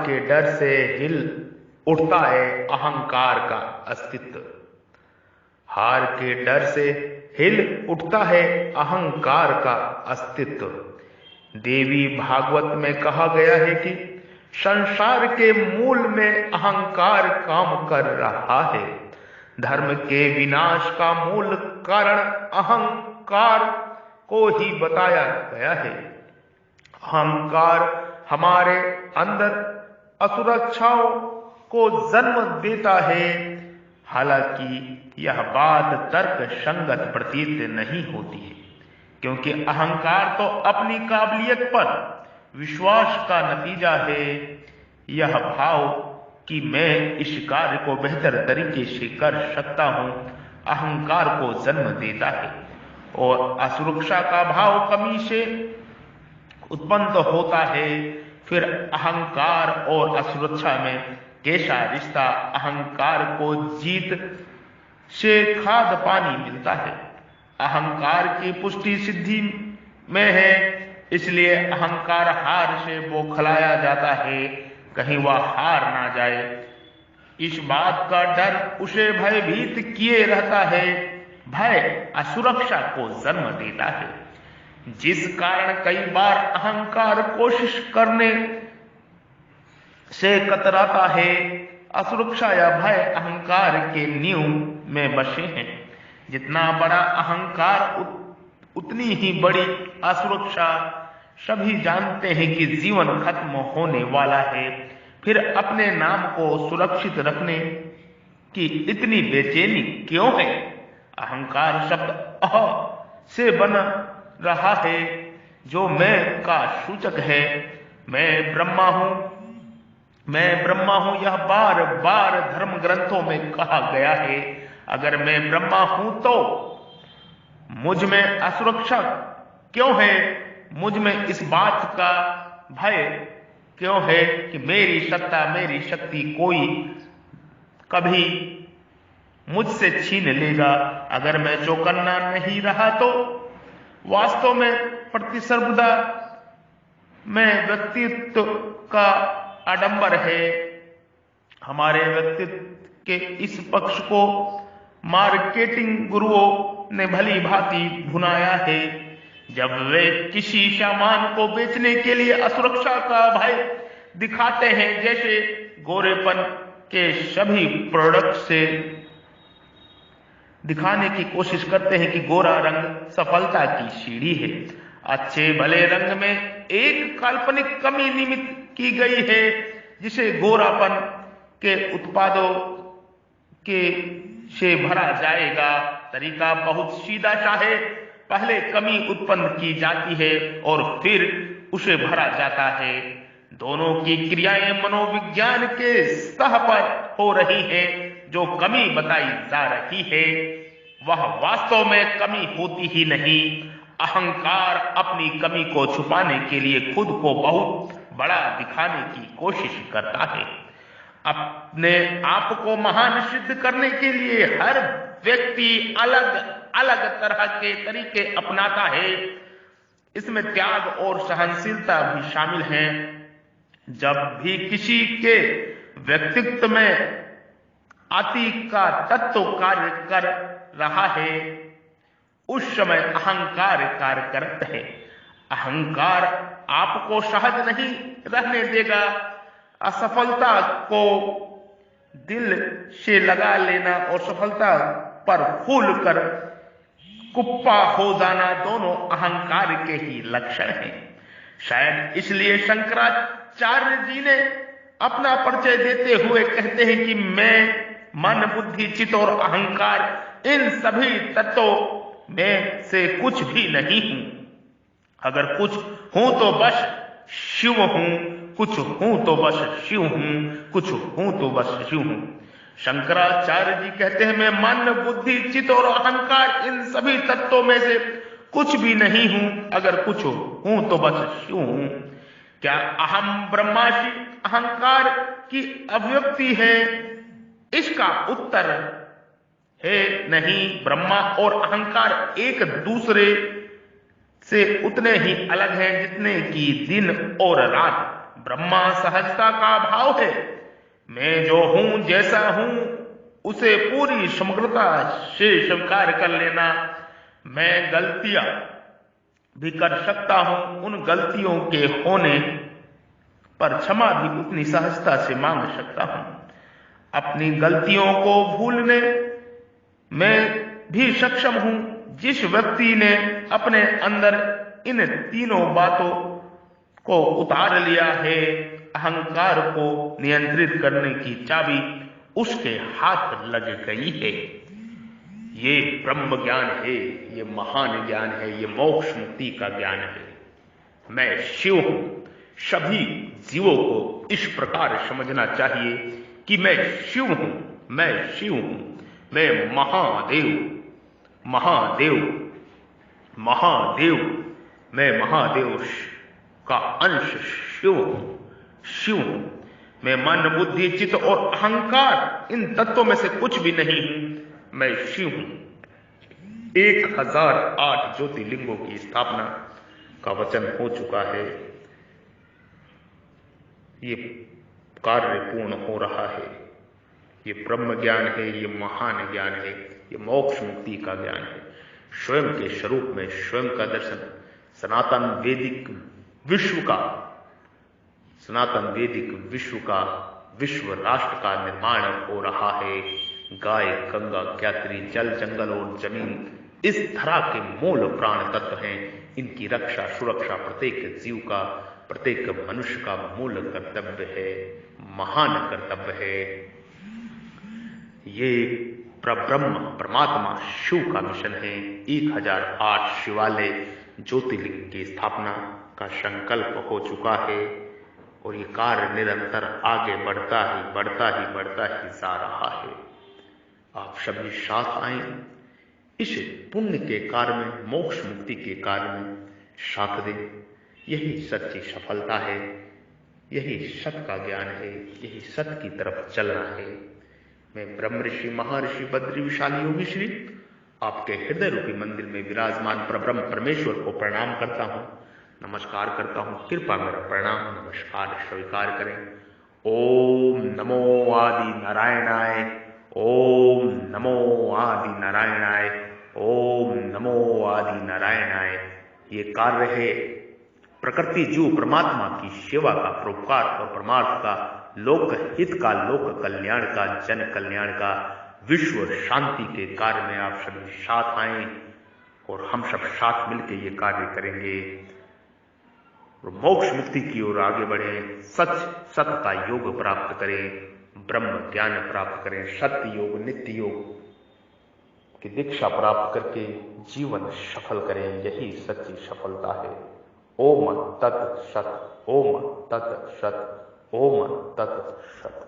के डर से हिल उठता है अहंकार का अस्तित्व। हार के डर से हिल उठता है अहंकार का अस्तित्व। देवी भागवत में कहा गया है कि संसार के मूल में अहंकार काम कर रहा है। धर्म के विनाश का मूल कारण अहंकार को ही बताया गया है। अहंकार हमारे अंदर असुरक्षाओं को जन्म देता है। हालांकि यह बात तर्क संगत प्रतीत नहीं होती है, क्योंकि अहंकार तो अपनी काबिलियत पर विश्वास का नतीजा है। यह भाव कि मैं इस कार्य को बेहतर तरीके से कर सकता हूं अहंकार को जन्म देता है, और असुरक्षा का भाव कमी से उत्पन्न होता है। फिर अहंकार और असुरक्षा में कैसा रिश्ता? अहंकार को जीत से खाद पानी मिलता है। अहंकार की पुष्टि सिद्धि में है, इसलिए अहंकार हार से बौखलाया जाता है, कहीं वह हार ना जाए। इस बात का डर उसे भयभीत किए रहता है। भय असुरक्षा को जन्म देता है, जिस कारण कई बार अहंकार कोशिश करने से कतराता है। असुरक्षा या भय अहंकार के नींव में बसे हैं। जितना बड़ा अहंकार उतनी ही बड़ी असुरक्षा। सभी जानते हैं कि जीवन खत्म होने वाला है, फिर अपने नाम को सुरक्षित रखने की इतनी बेचैनी क्यों है? अहंकार शब्द अह से बना रहा है, जो मैं का सूचक है। मैं ब्रह्मा हूं, मैं ब्रह्मा हूं, यह बार बार धर्म ग्रंथों में कहा गया है। अगर मैं ब्रह्मा हूं तो मुझ में असुरक्षा क्यों है? मुझ में इस बात का भय क्यों है कि मेरी सत्ता, मेरी शक्ति कोई कभी मुझसे छीन लेगा? अगर मैं चौकन्ना नहीं रहा तो वास्तव में प्रतिस्पर्धा में व्यक्तित्व का आडंबर है। हमारे व्यक्तित्व के इस पक्ष को मार्केटिंग गुरुओं ने भली भांति भुनाया है। जब वे किसी सामान को बेचने के लिए असुरक्षा का भय दिखाते हैं, जैसे गोरेपन के सभी प्रोडक्ट से दिखाने की कोशिश करते हैं कि गोरा रंग सफलता की सीढ़ी है। अच्छे भले रंग में एक काल्पनिक कमी निमित की गई है, जिसे गोरापन के उत्पादों के से भरा जाएगा। तरीका बहुत सीधा सा है। पहले कमी उत्पन्न की जाती है और फिर उसे भरा जाता है। दोनों की क्रियाएं मनोविज्ञान के सतह पर हो रही है। जो कमी बताई जा रही है वह वास्तव में कमी होती ही नहीं। अहंकार अपनी कमी को छुपाने के लिए खुद को बहुत बड़ा दिखाने की कोशिश करता है। अपने आप को महान सिद्ध करने के लिए हर व्यक्ति अलग अलग तरह के तरीके अपनाता है। इसमें त्याग और सहनशीलता भी शामिल है। जब भी किसी के व्यक्तित्व में अति का तत्व कार्य कर रहा है, उस समय अहंकार कार्य करता है। अहंकार आपको सहज नहीं रहने देगा। असफलता को दिल से लगा लेना और सफलता पर फूल कर कुप्पा हो जाना दोनों अहंकार के ही लक्षण हैं। शायद इसलिए शंकराचार्य जी ने अपना परिचय देते हुए कहते हैं कि मैं मन, बुद्धि, चित्त और अहंकार, इन सभी तत्वों में से कुछ भी नहीं हूं। अगर कुछ हूं तो बस शिव हूं, कुछ हूं तो बस शिव हूं, कुछ हूं तो बस शिव हूं। शंकराचार्य जी कहते हैं मैं मन, बुद्धि, चित्त और अहंकार, इन सभी तत्वों में से कुछ भी नहीं हूं। अगर कुछ हूं तो बस शिव हूं। क्या अहम ब्रह्मास्मि अहंकार की अभिव्यक्ति है? इसका उत्तर है नहीं। ब्रह्मा और अहंकार एक दूसरे से उतने ही अलग हैं जितने कि दिन और रात। ब्रह्मा सहजता का भाव है। मैं जो हूं, जैसा हूं, उसे पूरी समग्रता से स्वीकार कर लेना। मैं गलतियां भी कर सकता हूं, उन गलतियों के होने पर क्षमा भी उतनी सहजता से मांग सकता हूं। अपनी गलतियों को भूलने में भी सक्षम हूं। जिस व्यक्ति ने अपने अंदर इन तीनों बातों को उतार लिया है, अहंकार को नियंत्रित करने की चाबी उसके हाथ लग गई है। ये ब्रह्म ज्ञान है, ये महान ज्ञान है, ये मोक्ष मुक्ति का ज्ञान है। मैं शिव हूं। सभी जीवों को इस प्रकार समझना चाहिए कि मैं शिव हूं, मैं शिव हूं, मैं महादेव, महादेव, महादेव, मैं महादेव का अंश शिव हूं, शिव हूं। मैं मन, बुद्धि, चित्त और अहंकार, इन तत्वों में से कुछ भी नहीं हूं। मैं शिव हूं। 1008 ज्योतिर्लिंगों की स्थापना का वचन हो चुका है। ये कार्य पूर्ण हो रहा है। ये ब्रह्म ज्ञान है, ये महान ज्ञान है, ये मोक्ष मुक्ति का ज्ञान है। स्वयं के स्वरूप में स्वयं का दर्शन, सनातन वैदिक विश्व का, सनातन वैदिक विश्व का, विश्व राष्ट्र का निर्माण हो रहा है। गाय, गंगा, ज्ञात्री, जल, जंगल और जमीन इस धरा के मूल प्राण तत्व हैं। इनकी रक्षा, सुरक्षा प्रत्येक जीव का, प्रत्येक मनुष्य का मूल कर्तव्य है, महान कर्तव्य है। ये ब्रह्म परमात्मा शिव का मिशन है। 1008 शिवालय ज्योतिर्लिंग की स्थापना का संकल्प हो चुका है और ये कार्य निरंतर आगे बढ़ता ही जा रहा है। आप सभी साथ आए, इस पुण्य के कार्य में, मोक्ष मुक्ति के कार्य में साथ दें। यही सच्ची सफलता है, यही सत्य का ज्ञान है, यही सत्य की तरफ चलना है। मैं ब्रह्म ऋषि, महर्षि बद्री विशाल योगी श्री आपके हृदय रूपी मंदिर में विराजमान परब्रह्म परमेश्वर को प्रणाम करता हूं, नमस्कार करता हूं। कृपा मेरा प्रणाम नमस्कार स्वीकार करें। ओम नमो आदि नारायणाय, ओम नमो आदि नारायणाय, ओम नमो आदि नारायणाय। ये कार्य है प्रकृति जीव परमात्मा की सेवा का, परोपकार और परमार्थ का, लोक हित का, लोक कल्याण का, जन कल्याण का, विश्व शांति के कार्य में आप सभी साथ आए और हम सब साथ मिलकर ये कार्य करेंगे और मोक्ष मुक्ति की ओर आगे बढ़े। सत्य का योग प्राप्त करें, ब्रह्म ज्ञान प्राप्त करें, सत्य योग, नित्य योग की दीक्षा प्राप्त करके जीवन सफल करें। यही सच्ची सफलता है। ओम तत् सत, ओम तत् सत, ओम तत् सत।